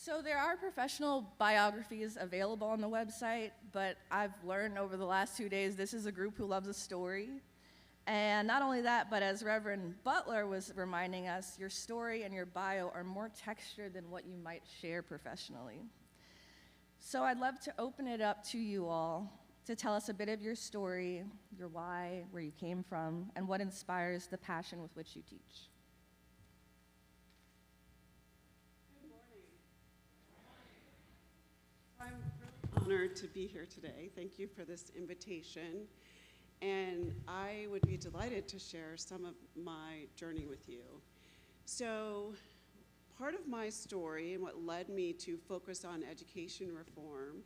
So there are professional biographies available on the website, but I've learned over the last 2 days this is a group who loves a story. And not only that, but as Reverend Butler was reminding us, your story and your bio are more textured than what you might share professionally. So I'd love to open it up to you all to tell us a bit of your story, your why, where you came from, and what inspires the passion with which you teach. I'm really honored to be here today. Thank you for this invitation. And I would be delighted to share some of my journey with you. So part of my story and what led me to focus on education reform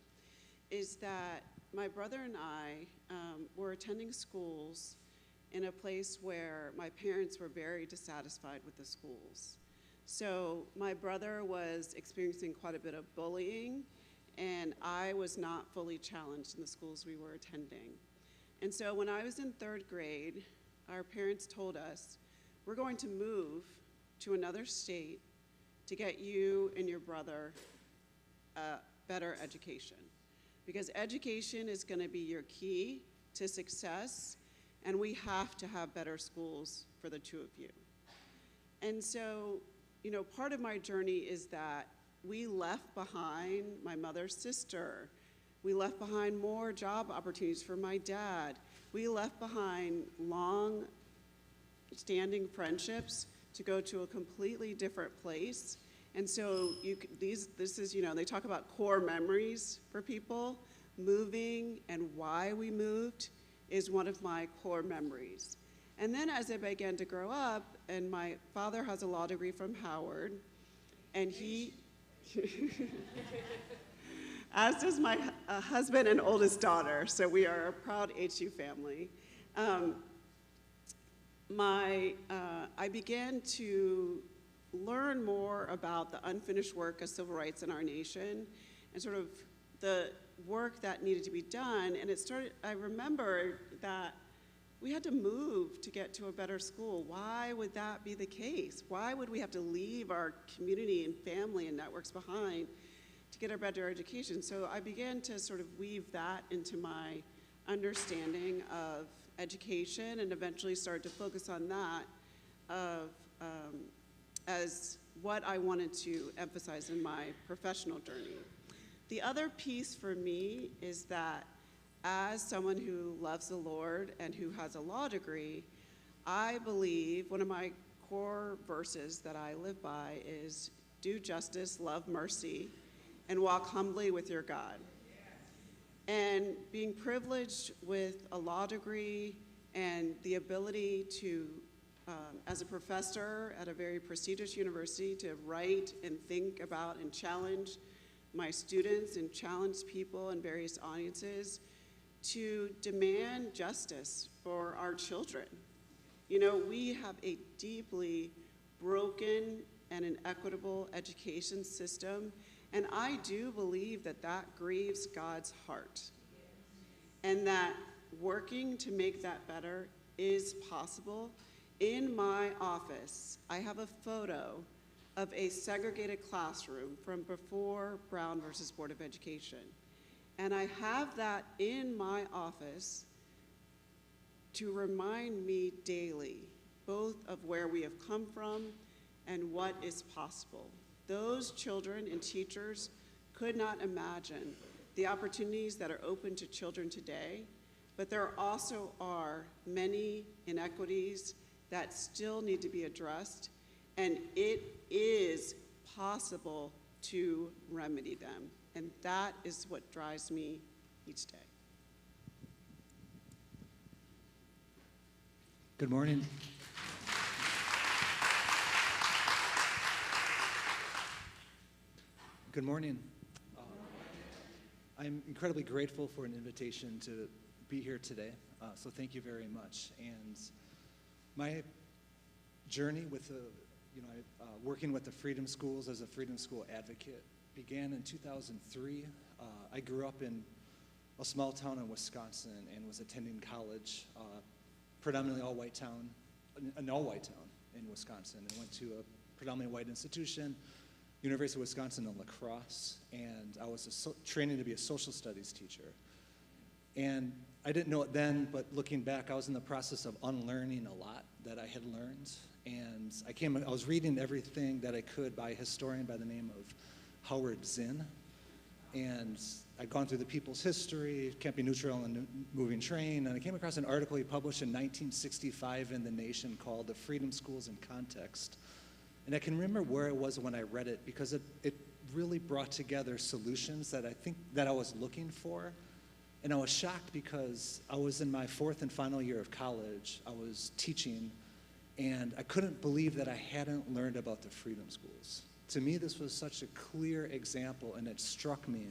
is that my brother and I were attending schools in a place where my parents were very dissatisfied with the schools. So my brother was experiencing quite a bit of bullying, and I was not fully challenged in the schools we were attending. And so when I was in 3rd grade, our parents told us, we're going to move to another state to get you and your brother a better education. Because education is going to be your key to success, and we have to have better schools for the two of you. And so, you know, part of my journey is that we left behind my mother's sister. We left behind more job opportunities for my dad. We left behind long-standing friendships to go to a completely different place. And so this is, you know, they talk about core memories for people. Moving and why we moved is one of my core memories. And then as I began to grow up, and my father has a law degree from Howard, and he, as does my husband and oldest daughter, so we are a proud HU family. I began to learn more about the unfinished work of civil rights in our nation and sort of the work that needed to be done. And I remember that we had to move to get to a better school. Why would that be the case? Why would we have to leave our community and family and networks behind to get a better education? So I began to sort of weave that into my understanding of education and eventually started to focus on that as what I wanted to emphasize in my professional journey. The other piece for me is that as someone who loves the Lord and who has a law degree, I believe one of my core verses that I live by is do justice, love mercy, and walk humbly with your God. And being privileged with a law degree and the ability to, as a professor at a very prestigious university, to write and think about and challenge my students and challenge people in various audiences to demand justice for our children. You know, we have a deeply broken and inequitable education system, and I do believe that that grieves God's heart, and that working to make that better is possible. In my office, I have a photo of a segregated classroom from before Brown versus Board of Education. And I have that in my office to remind me daily, both of where we have come from and what is possible. Those children and teachers could not imagine the opportunities that are open to children today, but there also are many inequities that still need to be addressed, and it is possible to remedy them. And that is what drives me each day. Good morning. Good morning. I'm incredibly grateful for an invitation to be here today, so thank you very much. And my journey with working with the Freedom Schools as a Freedom School advocate began in 2003. I grew up in a small town in Wisconsin and was attending college, predominantly all-white town, an all-white town in Wisconsin, and went to a predominantly white institution. University of Wisconsin in La Crosse, and I was training to be a social studies teacher. And I didn't know it then, but looking back, I was in the process of unlearning a lot that I had learned. And I was reading everything that I could by a historian by the name of Howard Zinn. And I'd gone through the People's History, Can't Be Neutral in a Moving Train, and I came across an article he published in 1965 in The Nation called The Freedom Schools in Context. And I can remember where it was when I read it, because it really brought together solutions that I think that I was looking for. And I was shocked because I was in my 4th and final year of college. I was teaching, and I couldn't believe that I hadn't learned about the freedom schools. To me, this was such a clear example, and it struck me.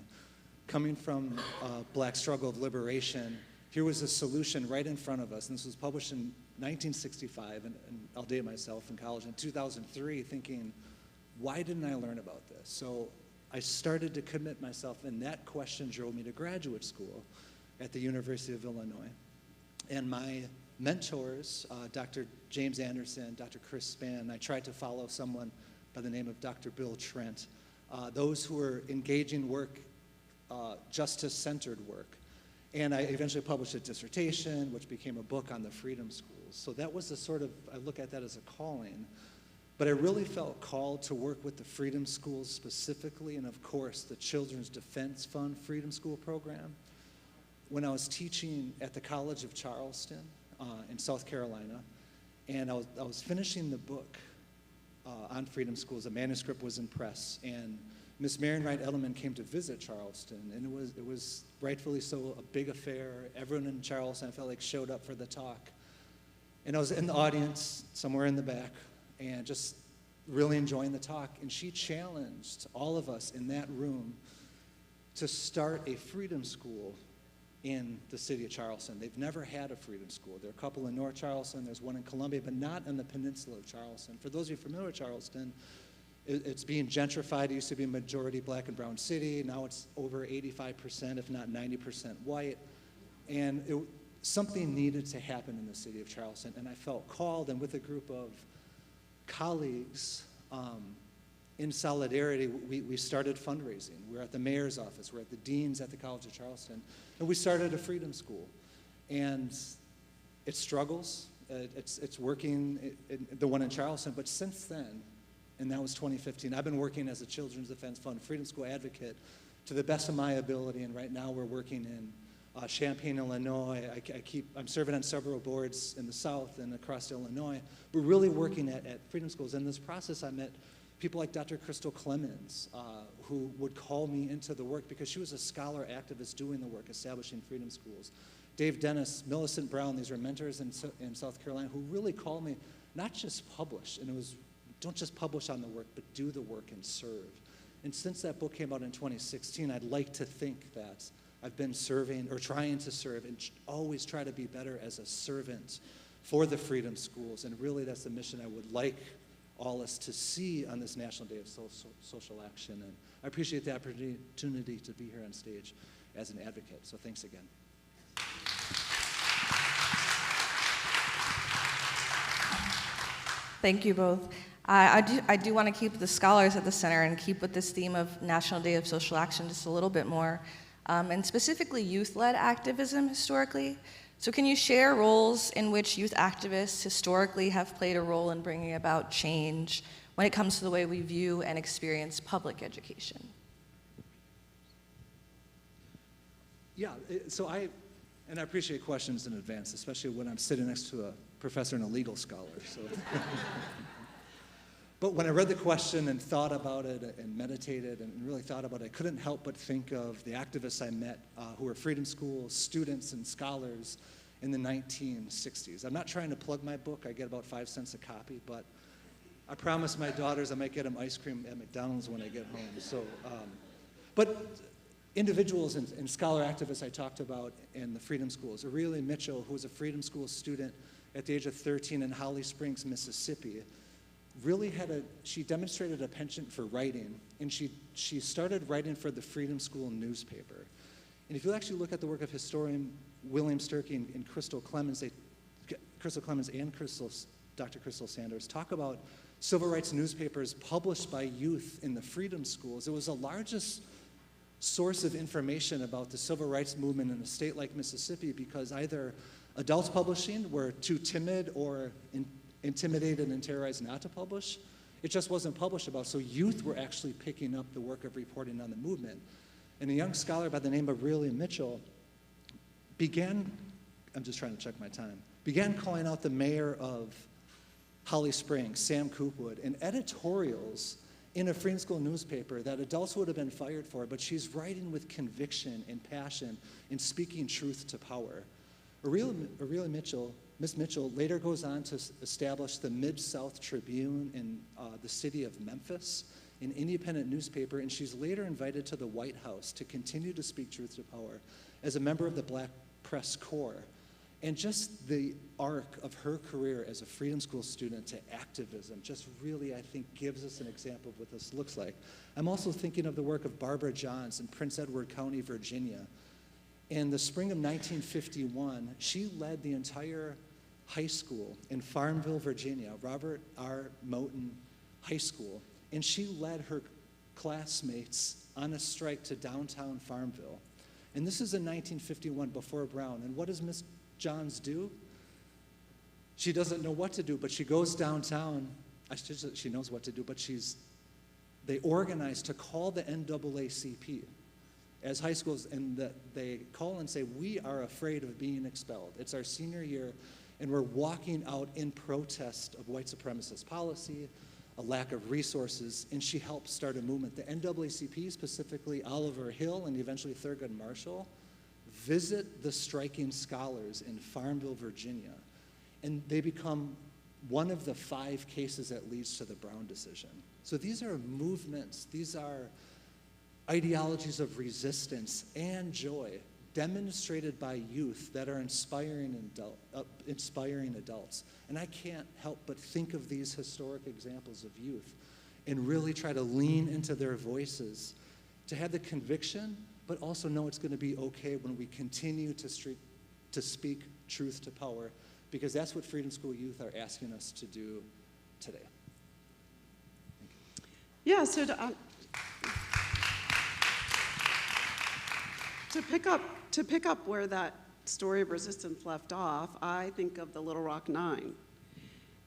Coming from a black struggle of liberation, here was a solution right in front of us. And this was published in 1965, and I'll date myself, in college in 2003, thinking, why didn't I learn about this? So I started to commit myself, and that question drove me to graduate school at the University of Illinois. And my mentors, Dr. James Anderson, Dr. Chris Spann, I tried to follow someone by the name of Dr. Bill Trent, those who were engaging work, justice-centered work. And I eventually published a dissertation, which became a book on the freedom schools. So that was I look at that as a calling. But I really felt called to work with the freedom schools specifically, and of course, the Children's Defense Fund Freedom School Program. When I was teaching at the College of Charleston in South Carolina, and I was finishing the book on freedom schools. A manuscript was in press, and Miss Marion Wright Edelman came to visit Charleston, and it was rightfully so a big affair. Everyone in Charleston, I felt like, showed up for the talk. And I was in the audience, somewhere in the back, and just really enjoying the talk. And she challenged all of us in that room to start a freedom school in the city of Charleston. They've never had a freedom school. There are a couple in North Charleston, there's one in Columbia, but not in the peninsula of Charleston. For those of you familiar with Charleston, it's being gentrified. It used to be a majority black and brown city. Now it's over 85%, if not 90% white. And something needed to happen in the city of Charleston. And I felt called, and with a group of colleagues in solidarity, we started fundraising. We're at the mayor's office. We're at the deans at the College of Charleston. And we started a freedom school. And it struggles. It's working, the one in Charleston. But since then, and that was 2015, I've been working as a Children's Defense Fund Freedom School advocate to the best of my ability. And right now we're working in Champaign, Illinois. I'm serving on several boards in the South and across Illinois. We're really working at freedom schools. In this process, I met people like Dr. Crystal Clemens, who would call me into the work because she was a scholar activist doing the work, establishing freedom schools. Dave Dennis, Millicent Brown, these are mentors in South Carolina who really called me, not just publish, and it was, don't just publish on the work, but do the work and serve. And since that book came out in 2016, I'd like to think that I've been serving or trying to serve and always try to be better as a servant for the freedom schools. And really that's the mission I would like all us to see on this National Day of Social Action. And I appreciate the opportunity to be here on stage as an advocate. So thanks again. Thank you both. I do want to keep the scholars at the center and keep with this theme of National Day of Social Action just a little bit more, and specifically youth-led activism historically. So can you share roles in which youth activists historically have played a role in bringing about change when it comes to the way we view and experience public education? Yeah, so I appreciate questions in advance, especially when I'm sitting next to a professor and a legal scholar. So. But when I read the question and thought about it and meditated and really thought about it, I couldn't help but think of the activists I met who were freedom school students and scholars in the 1960s. I'm not trying to plug my book. I get about 5 cents a copy, but I promised my daughters I might get them ice cream at McDonald's when I get home. So, but individuals and scholar activists I talked about in the freedom schools. Aurelia Mitchell, who was a freedom school student at the age of 13 in Holly Springs, Mississippi, really she demonstrated a penchant for writing, and she started writing for the Freedom School newspaper. And if you actually look at the work of historian William Sturkey and Crystal Clemens and Dr. Crystal Sanders talk about civil rights newspapers published by youth in the freedom schools. It was the largest source of information about the civil rights movement in a state like Mississippi, because either adult publishing were too timid or intimidated and terrorized not to publish. It just wasn't published about. So youth were actually picking up the work of reporting on the movement. And a young scholar by the name of William Mitchell began calling out the mayor of Holly Springs, Sam Coopwood, in editorials in a freedom school newspaper that adults would have been fired for, but she's writing with conviction and passion and speaking truth to power. Miss Mitchell later goes on to establish the Mid-South Tribune in the city of Memphis, an independent newspaper, and she's later invited to the White House to continue to speak truth to power as a member of the Black Press Corps. And just the arc of her career as a freedom school student to activism just really, I think, gives us an example of what this looks like. I'm also thinking of the work of Barbara Johns in Prince Edward County, Virginia. In the spring of 1951, she led the entire high school in Farmville, Virginia, Robert R. Moton High School, and she led her classmates on a strike to downtown Farmville. And this is in 1951, before Brown. And what does Miss Johns do? She doesn't know what to do, but she goes downtown. She knows what to do, but they organize to call the NAACP as high schools, and they call and say, we are afraid of being expelled. It's our senior year, and we're walking out in protest of white supremacist policy, a lack of resources, and she helped start a movement. The NAACP, specifically Oliver Hill and eventually Thurgood Marshall, visit the striking scholars in Farmville, Virginia, and they become one of the 5 cases that leads to the Brown decision. So these are movements, these are ideologies of resistance and joy demonstrated by youth that are inspiring adults. And I can't help but think of these historic examples of youth and really try to lean into their voices, to have the conviction, but also know it's going to be okay when we continue to speak truth to power, because that's what Freedom School youth are asking us to do today. Thank you. Yeah, so to pick up where that story of resistance left off, I think of the Little Rock Nine.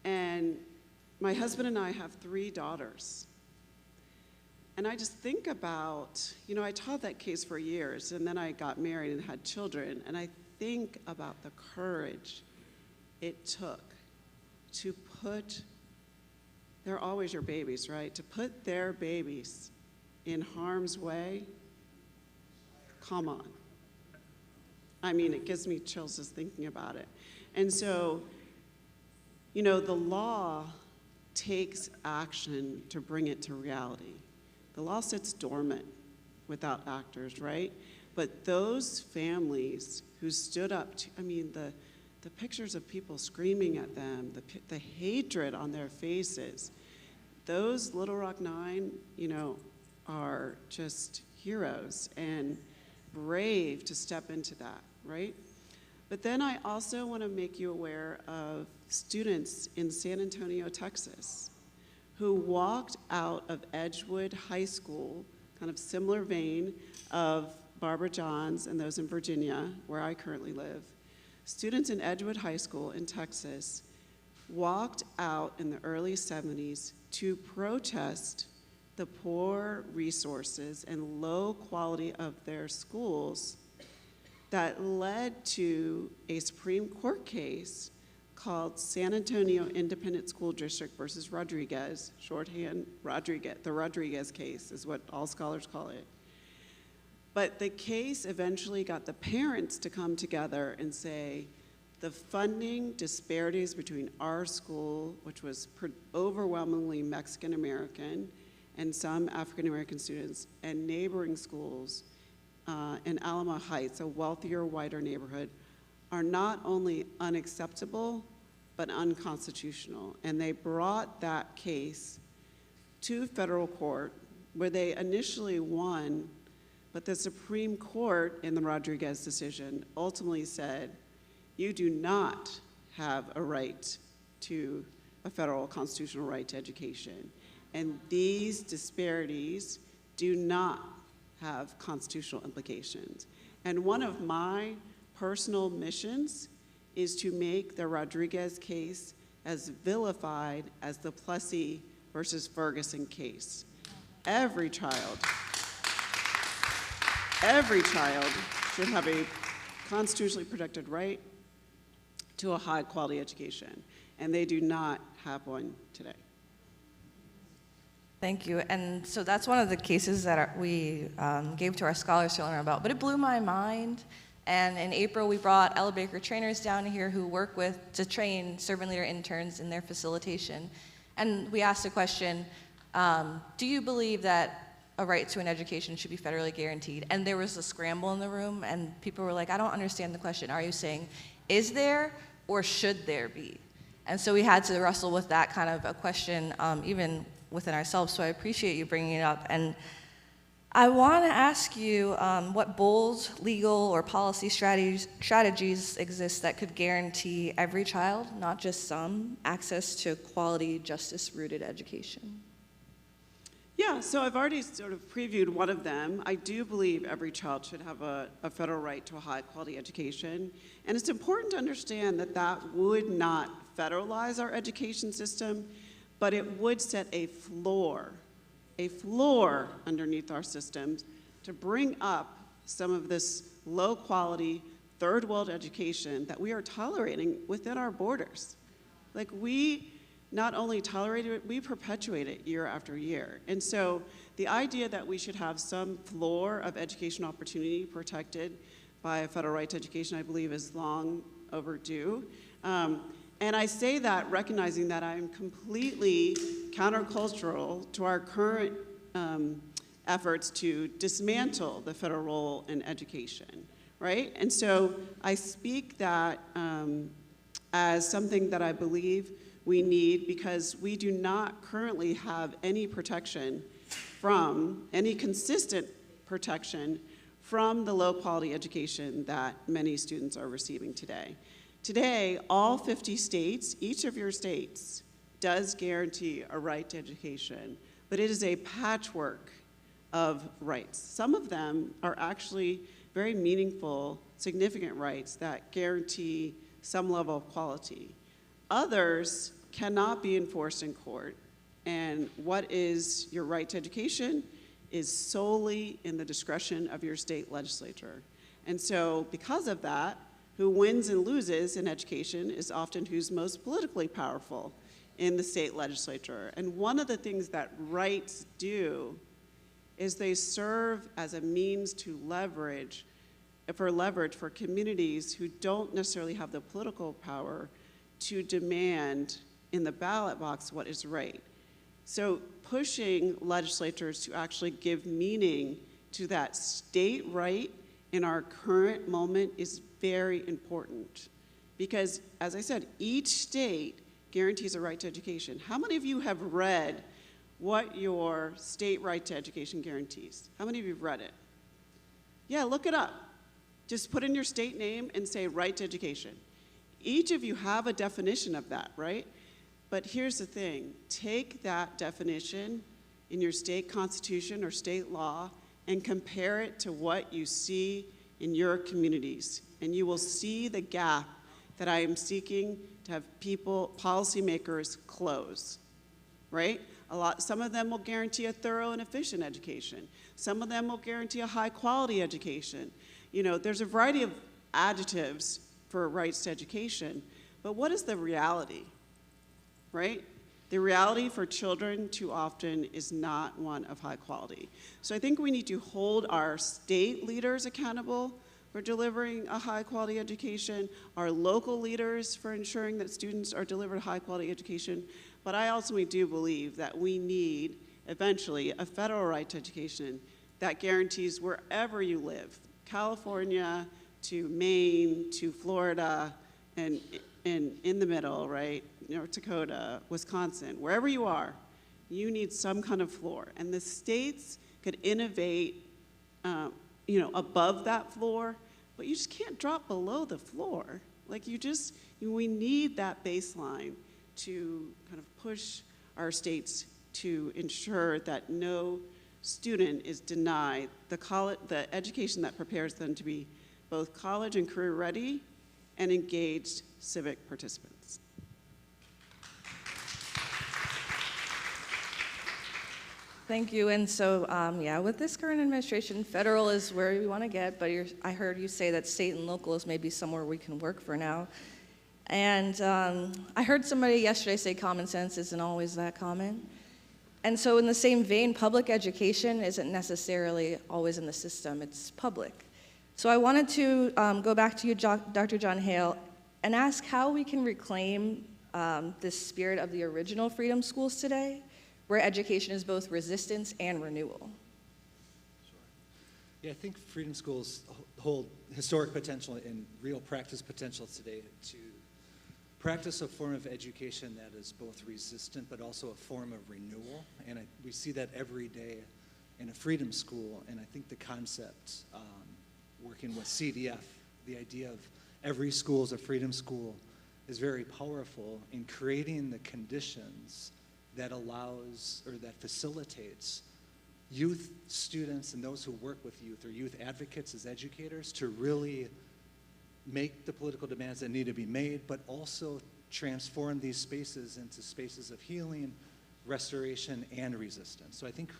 And my husband and I have 3 daughters. And I just think about, I taught that case for years, and then I got married and had children, and I think about the courage it took to put, they're always your babies, right? To put their babies in harm's way. Come on. I mean, it gives me chills just thinking about it. And so, the law takes action to bring it to reality. The law sits dormant without actors, right? But those families who stood up to, the pictures of people screaming at them, the hatred on their faces, those Little Rock Nine, are just heroes and brave to step into that, right? But then I also want to make you aware of students in San Antonio, Texas, who walked out of Edgewood High School, kind of similar vein of Barbara Johns and those in Virginia, where I currently live. Students in Edgewood High School in Texas walked out in the early 70s to protest the poor resources and low quality of their schools that led to a Supreme Court case called San Antonio Independent School District versus Rodriguez, shorthand Rodriguez. The Rodriguez case is what all scholars call it. But the case eventually got the parents to come together and say, the funding disparities between our school, which was overwhelmingly Mexican American, and some African American students, and neighboring schools in Alamo Heights, a wealthier, whiter neighborhood, are not only unacceptable, but unconstitutional. And they brought that case to federal court, where they initially won, but the Supreme Court in the Rodriguez decision ultimately said, you do not have a right to a federal constitutional right to education. And these disparities do not have constitutional implications. And one of my personal missions is to make the Rodriguez case as vilified as the Plessy versus Ferguson case. Every child should have a constitutionally protected right to a high quality education, and they do not have one today. Thank you. And so that's one of the cases that we gave to our scholars to learn about. But it blew my mind. And in April, we brought Ella Baker trainers down here who work to train servant leader interns in their facilitation. And we asked the question, do you believe that a right to an education should be federally guaranteed? And there was a scramble in the room, and people were like, I don't understand the question. Are you saying, is there or should there be? And so we had to wrestle with that kind of a question, even within ourselves, so I appreciate you bringing it up. And I want to ask you what bold legal or policy strategies exist that could guarantee every child, not just some, access to quality, justice-rooted education? Yeah, so I've already sort of previewed one of them. I do believe every child should have a federal right to a high-quality education. And it's important to understand that that would not federalize our education system, but it would set a floor underneath our systems to bring up some of this low-quality, third-world education that we are tolerating within our borders. Like, we not only tolerate it, we perpetuate it year after year. And so the idea that we should have some floor of educational opportunity protected by a federal right to education, I believe, is long overdue. And I say that recognizing that I'm completely countercultural to our current efforts to dismantle the federal role in education, right? And so I speak that as something that I believe we need, because we do not currently have any protection any consistent protection from the low quality education that many students are receiving today. Today, all 50 states, each of your states, does guarantee a right to education, but it is a patchwork of rights. Some of them are actually very meaningful, significant rights that guarantee some level of quality. Others cannot be enforced in court, and what is your right to education is solely in the discretion of your state legislature. And so because of that, who wins and loses in education is often who's most politically powerful in the state legislature. And one of the things that rights do is they serve as a means to leverage for communities who don't necessarily have the political power to demand in the ballot box what is right. So pushing legislators to actually give meaning to that state right in our current moment is very important. Because, as I said, each state guarantees a right to education. How many of you have read what your state right to education guarantees? How many of you have read it? Yeah, look it up. Just put in your state name and say right to education. Each of you have a definition of that, right? But here's the thing. Take that definition in your state constitution or state law and compare it to what you see in your communities. And you will see the gap that I am seeking to have policymakers close, right? Some of them will guarantee a thorough and efficient education. Some of them will guarantee a high quality education. You know, there's a variety of adjectives for rights to education, but what is the reality, right? The reality for children too often is not one of high quality. So I think we need to hold our state leaders accountable for delivering a high quality education, our local leaders for ensuring that students are delivered a high quality education, but I ultimately do believe that we need eventually a federal right to education that guarantees wherever you live, California to Maine to Florida and in the middle, right, North Dakota, Wisconsin, wherever you are, you need some kind of floor. And the states could innovate, above that floor, but you just can't drop below the floor. Like we need that baseline to kind of push our states to ensure that no student is denied the education that prepares them to be both college and career ready and engaged civic participants. Thank you. And so, yeah, with this current administration, federal is where we want to get, but I heard you say that state and local is maybe somewhere we can work for now. And I heard somebody yesterday say common sense isn't always that common. And so in the same vein, public education isn't necessarily always in the system, it's public. So I wanted to go back to you, Dr. John Hale, and ask how we can reclaim this spirit of the original freedom schools today, where education is both resistance and renewal. Sure. Yeah, I think freedom schools hold historic potential and real practice potential today to practice a form of education that is both resistant but also a form of renewal. And we see that every day in a freedom school. And I think the concept, working with CDF, the idea of every school is a freedom school, is very powerful in creating the conditions that allows or that facilitates youth, students, and those who work with youth or youth advocates as educators to really make the political demands that need to be made, but also transform these spaces into spaces of healing, restoration, and resistance. So I think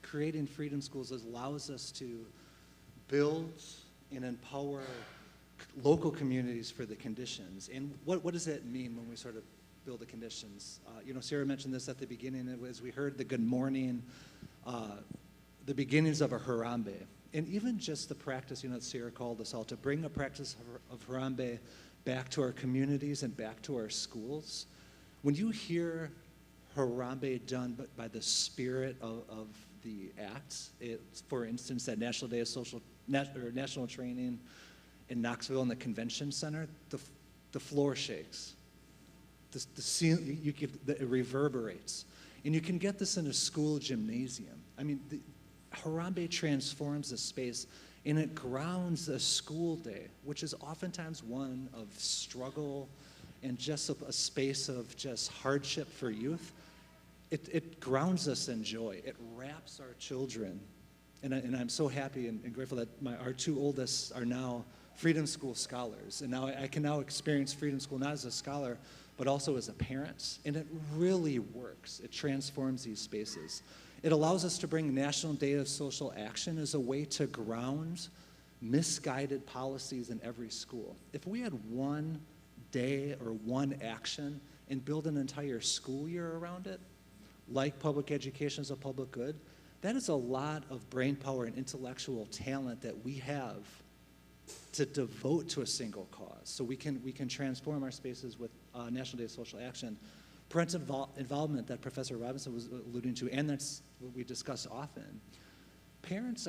creating freedom schools allows us to build and empower local communities for the conditions. And what does that mean when we sort of build the conditions? Sarah mentioned this at the beginning as we heard the good morning, the beginnings of a Harambe. And even just the practice, that Sarah called us all to bring a practice of Harambe back to our communities and back to our schools. When you hear Harambe done by the spirit of the act, for instance, at National Day of National Training in Knoxville in the Convention Center, the floor shakes. It reverberates. And you can get this in a school gymnasium. I mean, Harambe transforms a space and it grounds a school day, which is oftentimes one of struggle and just a space of just hardship for youth. It grounds us in joy. It wraps our children. And I'm so happy and grateful that our two oldest are now Freedom School scholars. And now I can now experience Freedom School not as a scholar, but also as a parent. And it really works. It transforms these spaces. It allows us to bring National Day of Social Action as a way to ground misguided policies in every school. If we had one day or one action and build an entire school year around it, like public education is a public good, that is a lot of brain power and intellectual talent that we have to devote to a single cause. So we can transform our spaces with National Day of Social Action. Parental involvement that Professor Robinson was alluding to, and that's what we discuss often. Parents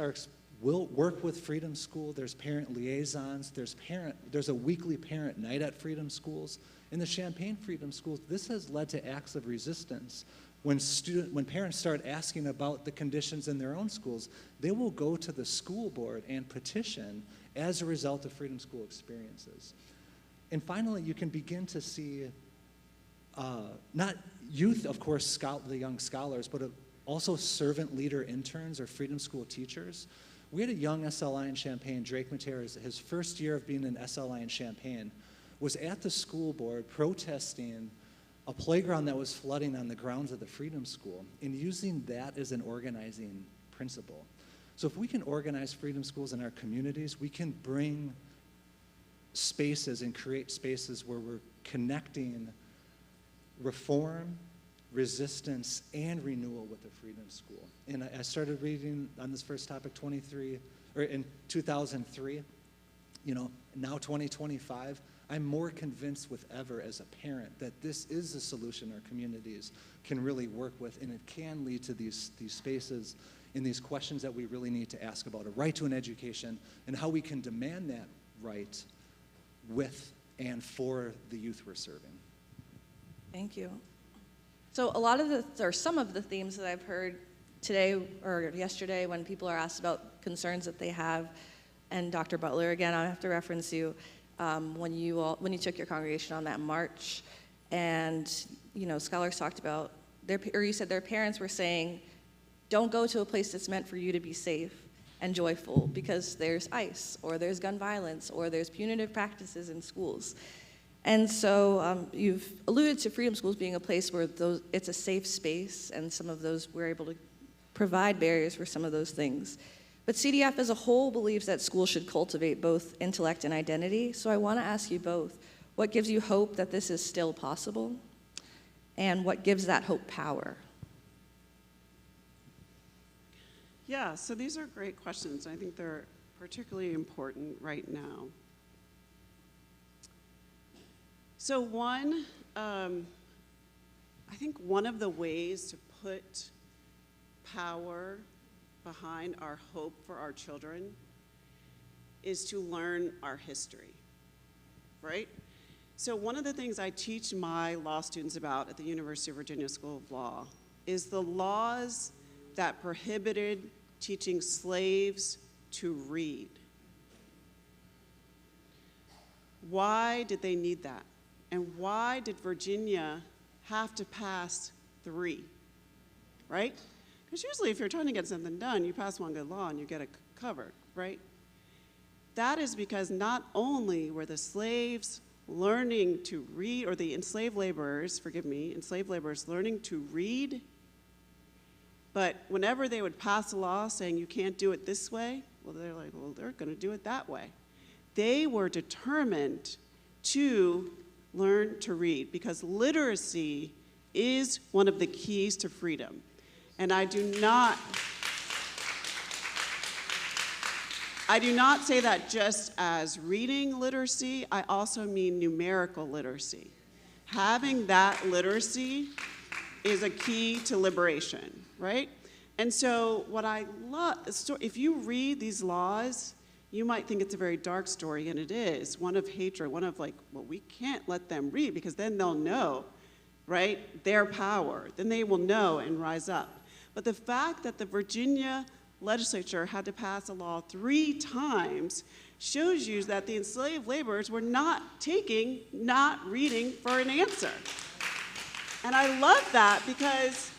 will work with Freedom School. There's parent liaisons. There's a weekly parent night at Freedom Schools. In the Champaign Freedom Schools, this has led to acts of resistance. When parents start asking about the conditions in their own schools, they will go to the school board and petition as a result of Freedom School experiences. And finally, you can begin to see not youth, of course, the young scholars, but also servant leader interns or Freedom School teachers. We had a young SLI in Champaign, Drake Matera, his first year of being an SLI in Champaign, was at the school board protesting a playground that was flooding on the grounds of the Freedom School and using that as an organizing principle. So if we can organize Freedom Schools in our communities, we can bring spaces and create spaces where we're connecting reform, resistance, and renewal with the Freedom School. And I started reading on this first topic in 2003, now 2025, I'm more convinced with ever as a parent that this is a solution our communities can really work with, and it can lead to these spaces and these questions that we really need to ask about a right to an education and how we can demand that right with and for the youth we're serving. Thank you. So some of the themes that I've heard today or yesterday when people are asked about concerns that they have, and Dr. Butler, again, I have to reference you, when you took your congregation on that march, and scholars talked about, or you said their parents were saying, don't go to a place that's meant for you to be safe and joyful because there's ICE, or there's gun violence, or there's punitive practices in schools. And so you've alluded to Freedom Schools being a place where it's a safe space, and some of those, we're able to provide barriers for some of those things. But CDF as a whole believes that schools should cultivate both intellect and identity. So I want to ask you both, what gives you hope that this is still possible? And what gives that hope power? Yeah, so these are great questions. I think they're particularly important right now. So I think one of the ways to put power behind our hope for our children is to learn our history, right? So one of the things I teach my law students about at the University of Virginia School of Law is the laws that prohibited teaching slaves to read. Why did they need that? And why did Virginia have to pass 3, right? Because usually if you're trying to get something done, you pass one good law and you get it covered, right? That is because not only were the slaves learning to read, or the enslaved laborers learning to read, but whenever they would pass a law saying you can't do it this way, well, they're like, well, they're going to do it that way. They were determined to learn to read because literacy is one of the keys to freedom. And I do not say that just as reading literacy, I also mean numerical literacy. Having that literacy is a key to liberation, right? And so what I love, if you read these laws, you might think it's a very dark story, and it is, one of hatred, one of like, well, we can't let them read because then they'll know, right, their power. Then they will know and rise up. But the fact that the Virginia legislature had to pass a law 3 times shows you that the enslaved laborers were not reading for an answer. And I love that because,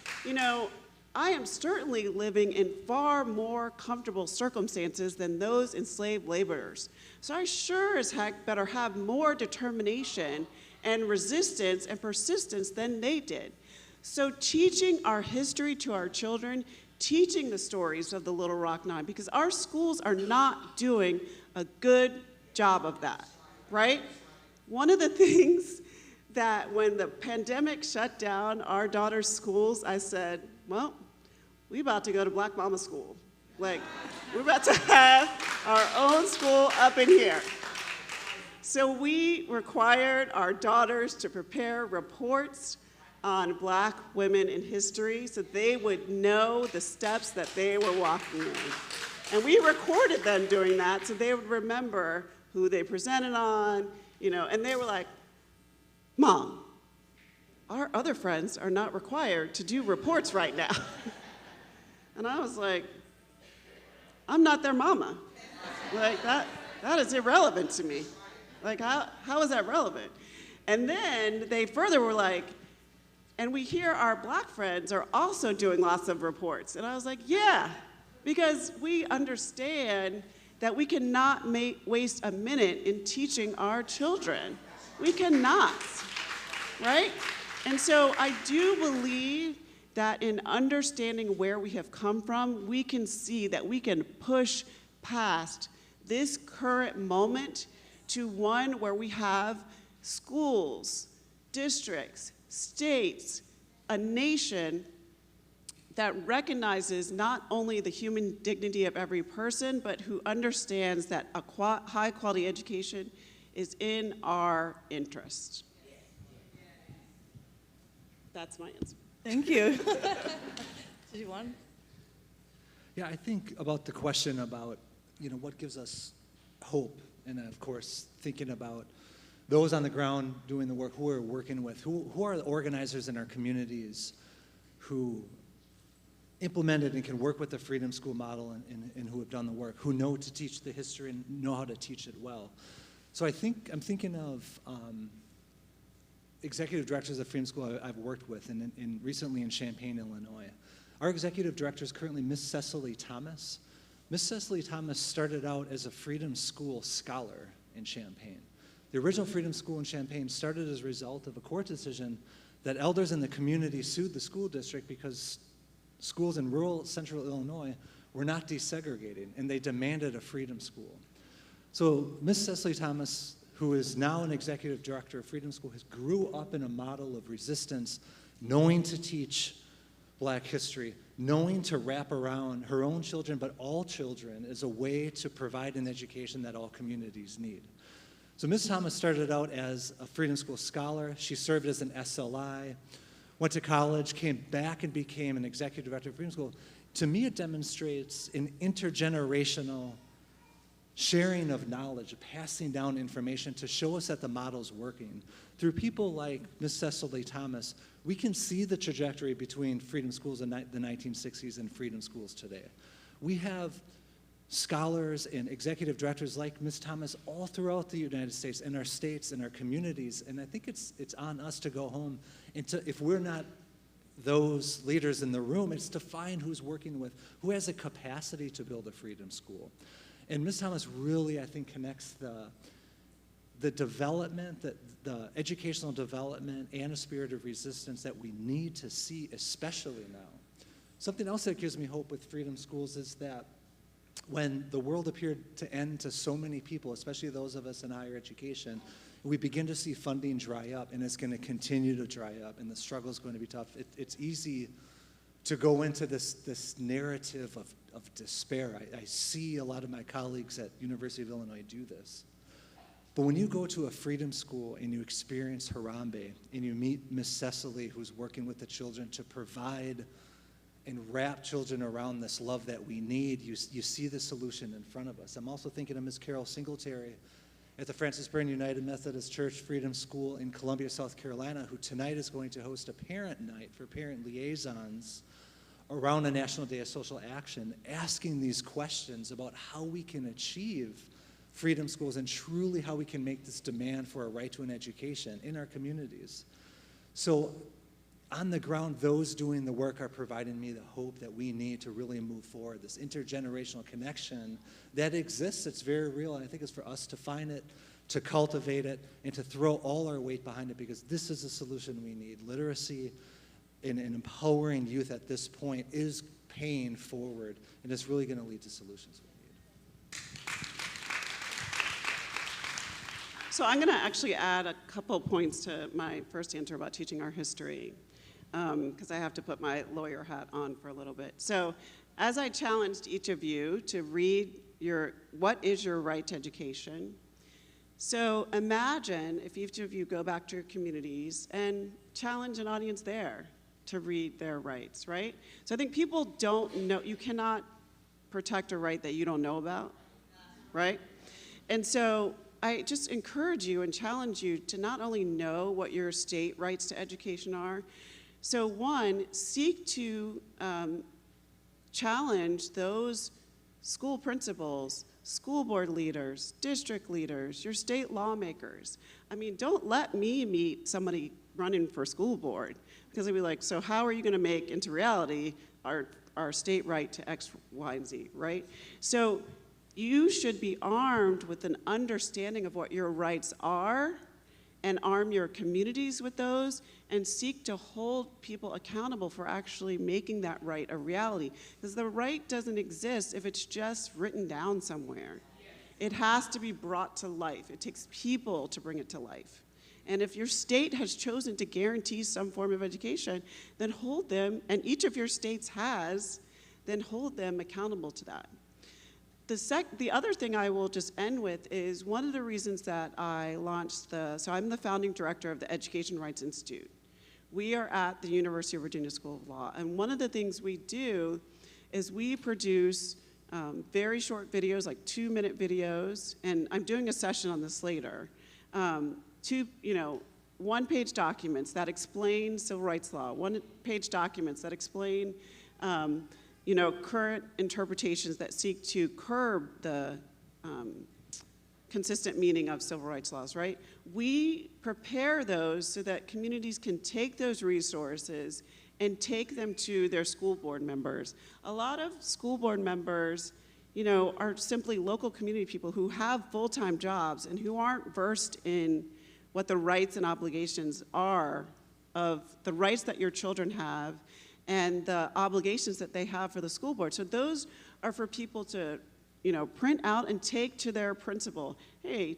I am certainly living in far more comfortable circumstances than those enslaved laborers. So I sure as heck better have more determination and resistance and persistence than they did. So teaching our history to our children, teaching the stories of the Little Rock Nine, because our schools are not doing a good job of that, right? One of the things that when the pandemic shut down our daughter's schools, I said, well, we about to go to Black Mama School. Like, we're about to have our own school up in here. So we required our daughters to prepare reports on Black women in history so they would know the steps that they were walking in. And we recorded them doing that so they would remember who they presented on, and they were like, Mom, our other friends are not required to do reports right now. And I was like, I'm not their mama. Like, that is irrelevant to me. Like, how is that relevant? And then they further were like, and we hear our Black friends are also doing lots of reports. And I was like, yeah, because we understand that we cannot waste a minute in teaching our children. We cannot, right? And so I do believe that in understanding where we have come from, we can see that we can push past this current moment to one where we have schools, districts, states, a nation that recognizes not only the human dignity of every person, but who understands that a high-quality education is in our interest. That's my answer. Thank you. Did you want? Yeah, I think about the question about, what gives us hope, and of course, thinking about those on the ground doing the work, who we're working with, who are the organizers in our communities who implemented and can work with the Freedom School model and who have done the work, who know to teach the history and know how to teach it well. So I'm thinking of, executive directors of Freedom School I've worked with, and recently in Champaign, Illinois. Our executive director is currently Miss Cecily Thomas. Miss Cecily Thomas started out as a Freedom School scholar in Champaign. The original Freedom School in Champaign started as a result of a court decision that elders in the community sued the school district because schools in rural central Illinois were not desegregated, and they demanded a Freedom School. So Miss Cecily Thomas, who is now an executive director of Freedom School, has grew up in a model of resistance, knowing to teach Black history, knowing to wrap around her own children, but all children, as a way to provide an education that all communities need. So Ms. Thomas started out as a Freedom School scholar. She served as an SLI, went to college, came back and became an executive director of Freedom School. To me, it demonstrates an intergenerational sharing of knowledge, passing down information to show us that the model's working. Through people like Ms. Cecily Thomas, we can see the trajectory between Freedom Schools in the 1960s and Freedom Schools today. We have scholars and executive directors like Ms. Thomas all throughout the United States, in our states, in our communities, and I think it's on us to go home and to, if we're not those leaders in the room, it's to find who's working with, who has a capacity to build a Freedom School. And Ms. Thomas really, I think, connects the development, the educational development and a spirit of resistance that we need to see, especially now. Something else that gives me hope with Freedom Schools is that when the world appeared to end to so many people, especially those of us in higher education, we begin to see funding dry up, and it's going to continue to dry up, and the struggle is going to be tough. It's easy to go into this narrative of despair. I see a lot of my colleagues at University of Illinois do this. But when you go to a Freedom School and you experience Harambe, and you meet Miss Cecily, who's working with the children to provide and wrap children around this love that we need, you see the solution in front of us. I'm also thinking of Miss Carol Singletary at the Francis Bryan United Methodist Church Freedom School in Columbia, South Carolina, who tonight is going to host a parent night for parent liaisons around a National Day of Social Action, asking these questions about how we can achieve Freedom Schools and truly how we can make this demand for a right to an education in our communities. So on the ground, those doing the work are providing me the hope that we need to really move forward, this intergenerational connection that exists. It's very real, and I think it's for us to find it, to cultivate it, and to throw all our weight behind it, because this is a solution we need. Literacy and empowering youth at this point is paying forward, and it's really going to lead to solutions we need. So I'm going to actually add a couple points to my first answer about teaching our history, because I have to put my lawyer hat on for a little bit. So as I challenged each of you to read what is your right to education, so imagine if each of you go back to your communities and challenge an audience there to read their rights, right? So I think people don't know, you cannot protect a right that you don't know about, right? And so I just encourage you and challenge you to not only know what your state rights to education are, so one, seek to challenge those school principals, school board leaders, district leaders, your state lawmakers. I mean, don't let me meet somebody running for school board, because they'll be like, so how are you going to make into reality our state right to X, Y, and Z, right? So you should be armed with an understanding of what your rights are and arm your communities with those and seek to hold people accountable for actually making that right a reality. Because the right doesn't exist if it's just written down somewhere. It has to be brought to life. It takes people to bring it to life. And if your state has chosen to guarantee some form of education, then hold them, and each of your states has, then hold them accountable to that. The other thing I will just end with is one of the reasons that I launched so I'm the founding director of the Education Rights Institute. We are at the University of Virginia School of Law, and one of the things we do is we produce very short videos, like 2-minute videos, and I'm doing a session on this later. One-page documents that explain civil rights law, one-page documents that explain current interpretations that seek to curb the consistent meaning of civil rights laws, right? We prepare those so that communities can take those resources and take them to their school board members. A lot of school board members, are simply local community people who have full-time jobs and who aren't versed in what the rights and obligations are of the rights that your children have and the obligations that they have for the school board. So those are for people to, print out and take to their principal. Hey,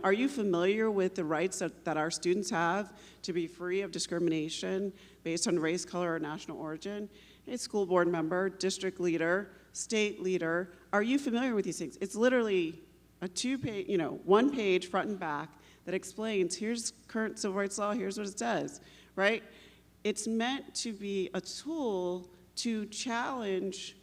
are you familiar with the rights that our students have to be free of discrimination based on race, color, or national origin? Hey, school board member, district leader, state leader, are you familiar with these things? It's literally a one page front and back that explains, here's current civil rights law, here's what it says, right? It's meant to be a tool to challenge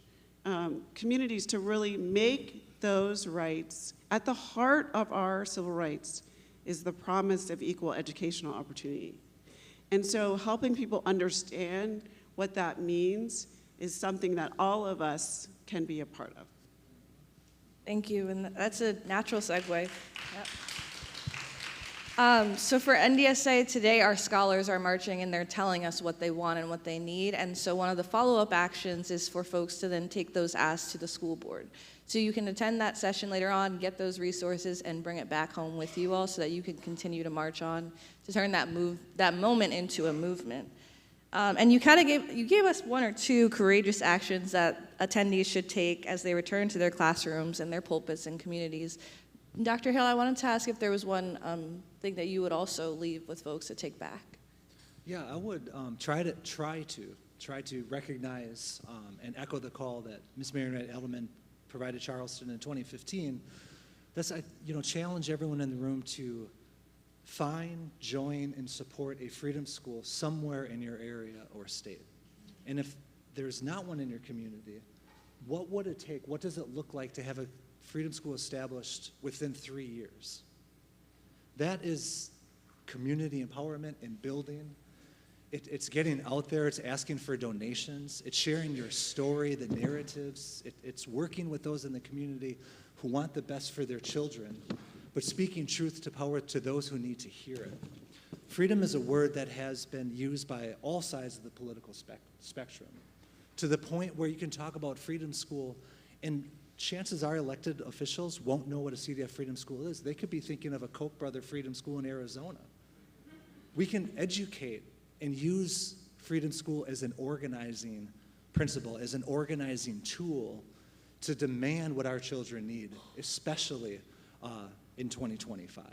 communities to really make those rights. At the heart of our civil rights is the promise of equal educational opportunity. And so helping people understand what that means is something that all of us can be a part of. Thank you, and that's a natural segue. Yep. So for NDSA today, our scholars are marching and they're telling us what they want and what they need. And so one of the follow-up actions is for folks to then take those asks to the school board. So you can attend that session later on, get those resources, and bring it back home with you all so that you can continue to march on to turn that moment into a movement. And you gave us one or two courageous actions that attendees should take as they return to their classrooms and their pulpits and communities. Dr. Hill, I wanted to ask if there was one thing that you would also leave with folks to take back. Yeah, I would try to recognize and echo the call that Ms. Marinette Edelman provided Charleston in 2015. That's challenge everyone in the room to find, join, and support a freedom school somewhere in your area or state. And if there's not one in your community, what would it take? What does it look like to have a freedom school established within 3 years? That is community empowerment and building. It's getting out there, it's asking for donations, it's sharing your story, the narratives, it's working with those in the community who want the best for their children, but speaking truth to power to those who need to hear it. Freedom is a word that has been used by all sides of the political spectrum, to the point where you can talk about freedom school and chances are elected officials won't know what a CDF Freedom School is. They could be thinking of a Koch brother Freedom School in Arizona. We can educate and use Freedom School as an organizing principle, as an organizing tool to demand what our children need, especially in 2025.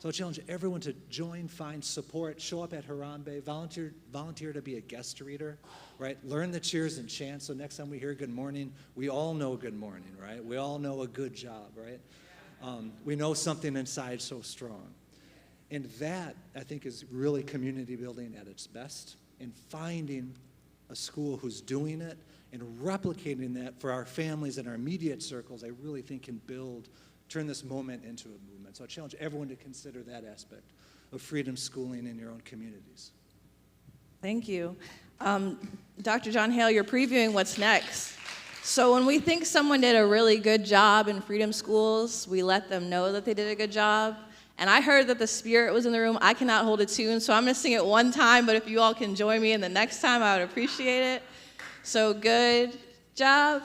So I challenge everyone to join, find support, show up at Harambe, volunteer to be a guest reader, right? Learn the cheers and chants, so next time we hear good morning, we all know good morning, right? We all know a good job, right? We know something inside so strong. And that, I think, is really community building at its best, and finding a school who's doing it and replicating that for our families and our immediate circles, I really think can turn this moment into a movement. So I challenge everyone to consider that aspect of freedom schooling in your own communities. Thank you. Dr. John Hale, you're previewing what's next. So when we think someone did a really good job in freedom schools, we let them know that they did a good job. And I heard that the Spirit was in the room. I cannot hold a tune, so I'm going to sing it one time, but if you all can join me in the next time, I would appreciate it. So good job.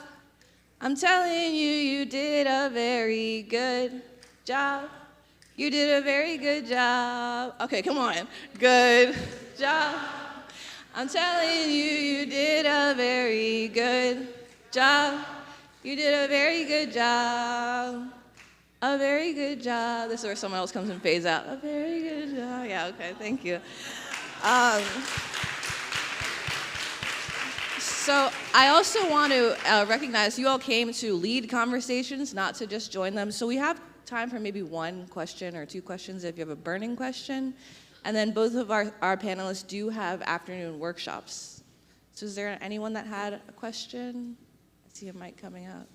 I'm telling you, you did a very good job. You did a very good job. Okay, come on. Good job. I'm telling you, you did a very good job. You did a very good job. A very good job. This is where someone else comes and fades out. A very good job. Yeah, okay, thank you. So I also want to recognize you all came to lead conversations, not to just join them. So we have time for maybe one question or two questions if you have a burning question. And then both of our panelists do have afternoon workshops. So is there anyone that had a question? I see a mic coming up.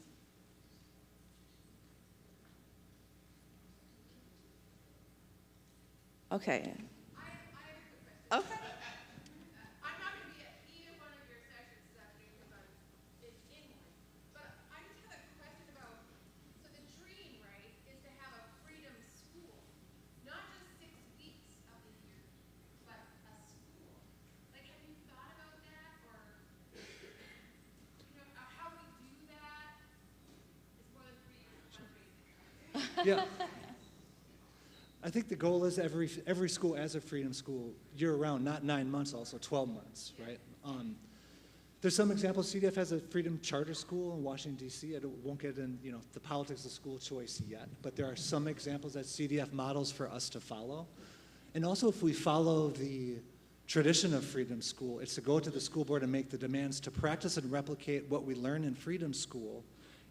Okay. Okay. I'm not going to be at either one of your sessions this afternoon because it's in one. But I just have a question about, so the dream, right, is to have a Yeah. I think the goal is every school as a freedom school year-round, not 9 months, also 12 months, right? There's some examples. CDF has a freedom charter school in Washington, D.C. I won't get in, the politics of school choice yet, but there are some examples that CDF models for us to follow. And also, if we follow the tradition of freedom school, it's to go to the school board and make the demands to practice and replicate what we learn in freedom school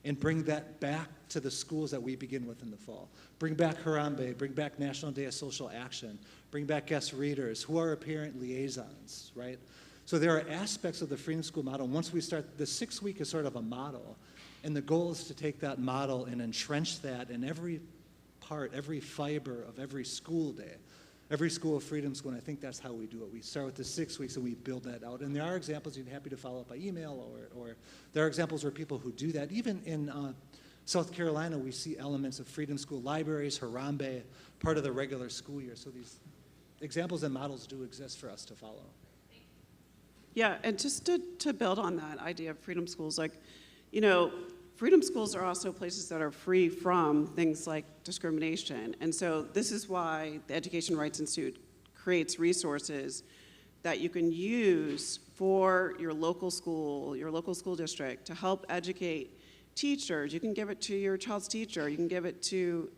and bring that back to the schools that we begin with in the fall. Bring back Harambe, bring back National Day of Social Action, bring back guest readers, who are parent liaisons, right? So there are aspects of the freedom school model. Once we start, the 6-week is sort of a model, and the goal is to take that model and entrench that in every part, every fiber of every school day. Every school of freedom school, and I think that's how we do it. We start with the 6 weeks and we build that out. And there are examples, you'd be happy to follow up by email, or there are examples where people who do that. Even in South Carolina, we see elements of freedom school libraries, Harambe, part of the regular school year. So these examples and models do exist for us to follow. Yeah, and just to build on that idea of freedom schools, freedom schools are also places that are free from things like discrimination. And so this is why the Education Rights Institute creates resources that you can use for your local school district to help educate teachers. You can give it to your child's teacher. You can give it to,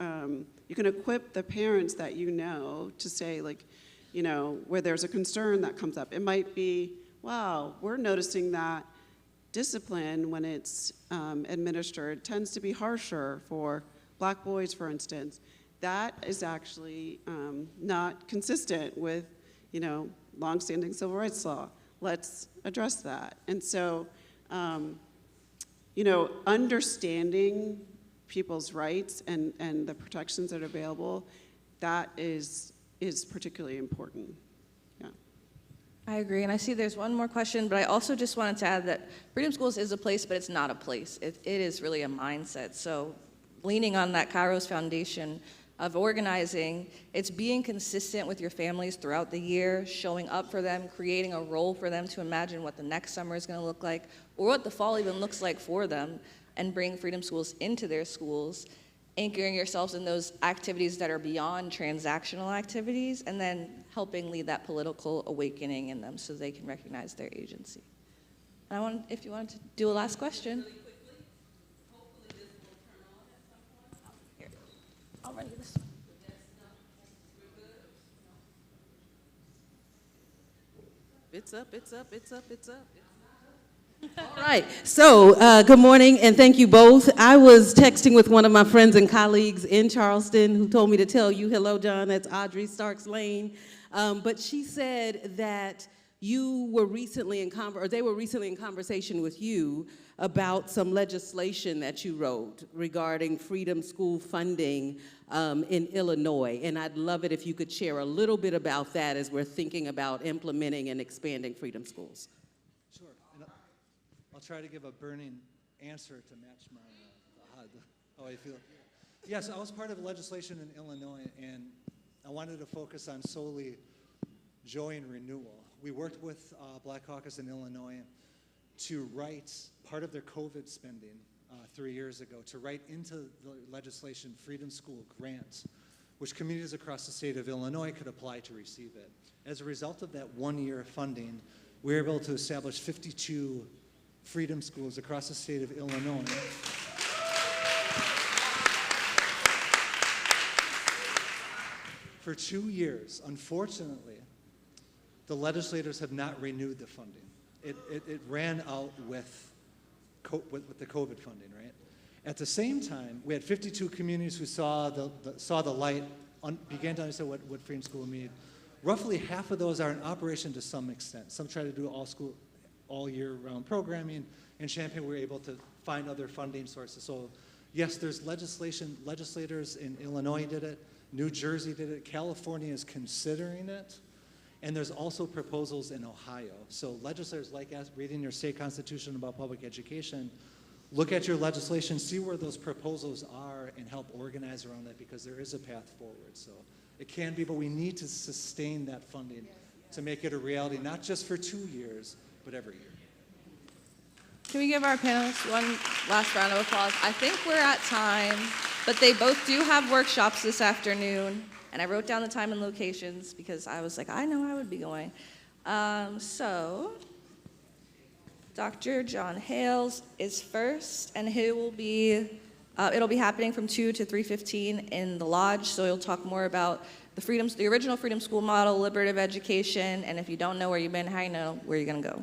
you can equip the parents that to say, where there's a concern that comes up. It might be, wow, we're noticing that discipline, when it's administered, tends to be harsher for Black boys, for instance. That is actually not consistent with, longstanding civil rights law. Let's address that. And so, understanding people's rights and the protections that are available, that is particularly important. I agree, and I see there's one more question, but I also just wanted to add that Freedom Schools is a place, but it's not a place. It is really a mindset. So leaning on that Kairos Foundation of organizing, it's being consistent with your families throughout the year, showing up for them, creating a role for them to imagine what the next summer is going to look like, or what the fall even looks like for them, and bring Freedom Schools into their schools, anchoring yourselves in those activities that are beyond transactional activities, and then helping lead that political awakening in them so they can recognize their agency. And if you wanted to do a last question. Really quickly, hopefully this will turn on at some point. Here, I'll run you this. It's up, it's up, it's up, it's up. All right, so good morning and thank you both. I was texting with one of my friends and colleagues in Charleston who told me to tell you hello, John, that's Audrey Starks Lane. But she said that you were recently they were recently in conversation with you about some legislation that you wrote regarding freedom school funding in Illinois. And I'd love it if you could share a little bit about that as we're thinking about implementing and expanding freedom schools. Sure. And I'll try to give a burning answer to match my how I feel. Yes, I was part of legislation in Illinois, and I wanted to focus on solely joy and renewal. We worked with Black Caucus in Illinois to write part of their COVID spending 3 years ago, to write into the legislation Freedom School grants, which communities across the state of Illinois could apply to receive it. As a result of that 1-year funding, we were able to establish 52 freedom schools across the state of Illinois. For 2 years, unfortunately, the legislators have not renewed the funding. It ran out with the COVID funding, right? At the same time, we had 52 communities who saw the light, began to understand what freedom school means. Roughly half of those are in operation to some extent. Some try to do all year-round programming. In Champaign, we were able to find other funding sources. So yes, there's legislation. Legislators in Illinois did it. New Jersey did it. California is considering it. And there's also proposals in Ohio. So legislators like us, reading your state constitution about public education, look at your legislation, see where those proposals are, and help organize around that, because there is a path forward. So it can be, but we need to sustain that funding to make it a reality, not just for 2 years, but every year. Can we give our panelists one last round of applause? I think we're at time. But they both do have workshops this afternoon, and I wrote down the time and locations because I was like, I know I would be going. So, Dr. John Hales is first, and he will be, it'll be happening from 2 to 3:15 in the lodge, so he'll talk more about the original Freedom School model, liberative education, and if you don't know where you've been, how you know where you're gonna go.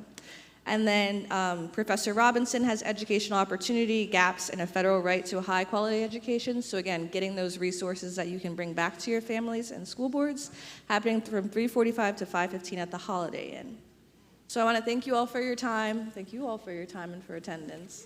And then Professor Robinson has educational opportunity, gaps, and a federal right to a high quality education. So again, getting those resources that you can bring back to your families and school boards, happening from 3:45 to 5:15 at the Holiday Inn. So I wanna thank you all for your time. Thank you all for your time and for attendance.